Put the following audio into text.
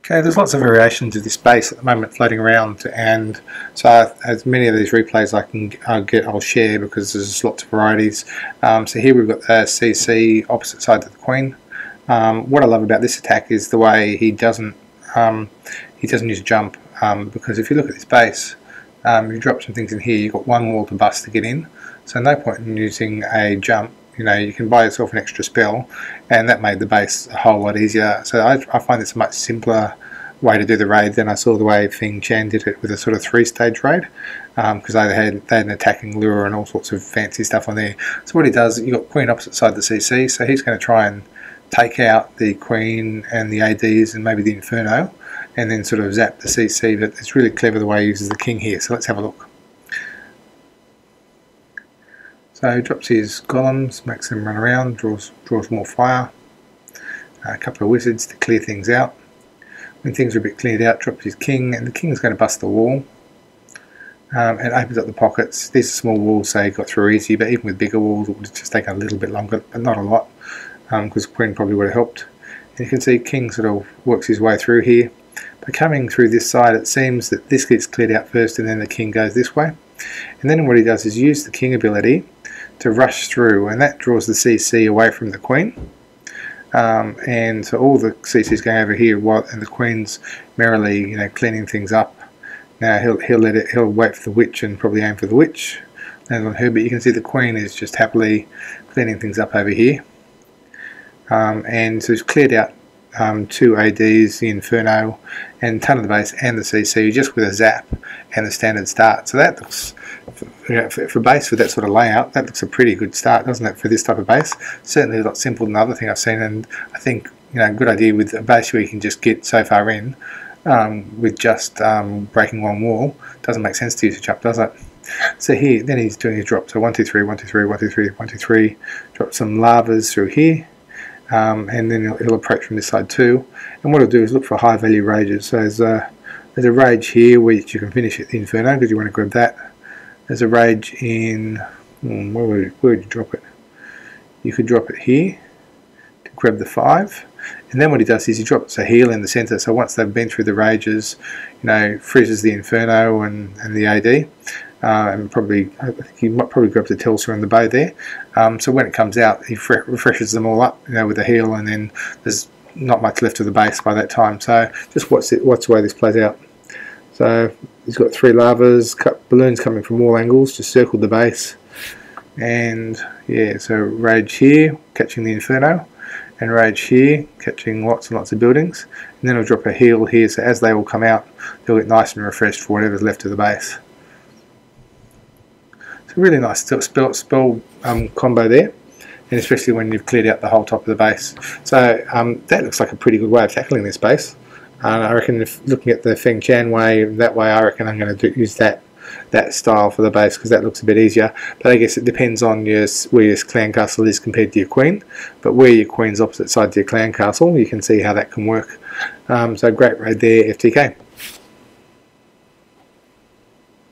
Okay, there's lots of variations of this base at the moment floating around, and so as many of these replays I'll share because there's lots of varieties. So here we've got the CC opposite side to the queen. What I love about this attack is the way he doesn't use a jump, because if you look at this base, you drop some things in here, you've got one wall to bust to get in, so no point in using a jump. You know, you can buy yourself an extra spell, and that made the base a whole lot easier. So I find this a much simpler way to do the raid than I saw the way Fengtian did it with a sort of 3-stage raid, because they had an attacking lure and all sorts of fancy stuff on there. So what he does, you've got queen opposite side the CC, so he's going to try and take out the queen and the ADs and maybe the Inferno, and then sort of zap the CC. But it's really clever the way he uses the king here, so let's have a look. So he drops his golems, makes them run around, draws more fire, a couple of wizards to clear things out. When things are a bit cleared out, drops his king, and the king's going to bust the wall, and opens up the pockets. These are small walls, so he got through easy, but even with bigger walls it would have just taken a little bit longer, but not a lot, because the queen probably would have helped. And you can see king sort of works his way through here. But coming through this side, it seems that this gets cleared out first and then the king goes this way. And then what he does is use the king ability to rush through, and that draws the CC away from the queen. And so all the CC's going over here, and the queen's merrily, you know, cleaning things up. Now he'll wait for the witch and probably aim for the witch, land on her. But you can see the queen is just happily cleaning things up over here. And so he's cleared out 2 ADs, the Inferno, and a ton of the base and the CC just with a zap and the standard start. So that looks, you know, for base with that sort of layout, that looks a pretty good start, doesn't it, for this type of base? Certainly a lot simpler than the other thing I've seen, and I think, you know, a good idea with a base where you can just get so far in with just breaking one wall. Doesn't make sense to use a jump, does it? So here, then he's doing his drop. So 1, 2, 3, 1, 2, 3, 1, 2, 3, 1, 2, 3. Drop some lavas through here. And then he'll approach from this side too, and what he'll do is look for high value rages. So there's a rage here which you can finish at the Inferno because you want to grab that. There's a rage in where would you drop it? You could drop it here to grab the 5, and then what he does is he drops a heal in the center. So once they've been through the rages, you know, freezes the Inferno and the AD. And probably, I think he might probably grab the Telsa and the bow there. So when it comes out, he refreshes them all up, you know, with a heal, and then there's not much left of the base by that time. So just watch the way this plays out. So he's got 3 lavas, balloons coming from all angles, just circled the base, and yeah, so rage here, catching the Inferno, and rage here, catching lots and lots of buildings, and then he'll drop a heal here. So as they all come out, they'll get nice and refreshed for whatever's left of the base. Really nice spell combo there, and especially when you've cleared out the whole top of the base. So that looks like a pretty good way of tackling this base. I reckon if looking at the Fengtian way, that way, I reckon I'm going to use that style for the base because that looks a bit easier. But I guess it depends on where your clan castle is compared to your queen. But where your queen's opposite side to your clan castle, you can see how that can work. So great raid there, FTK.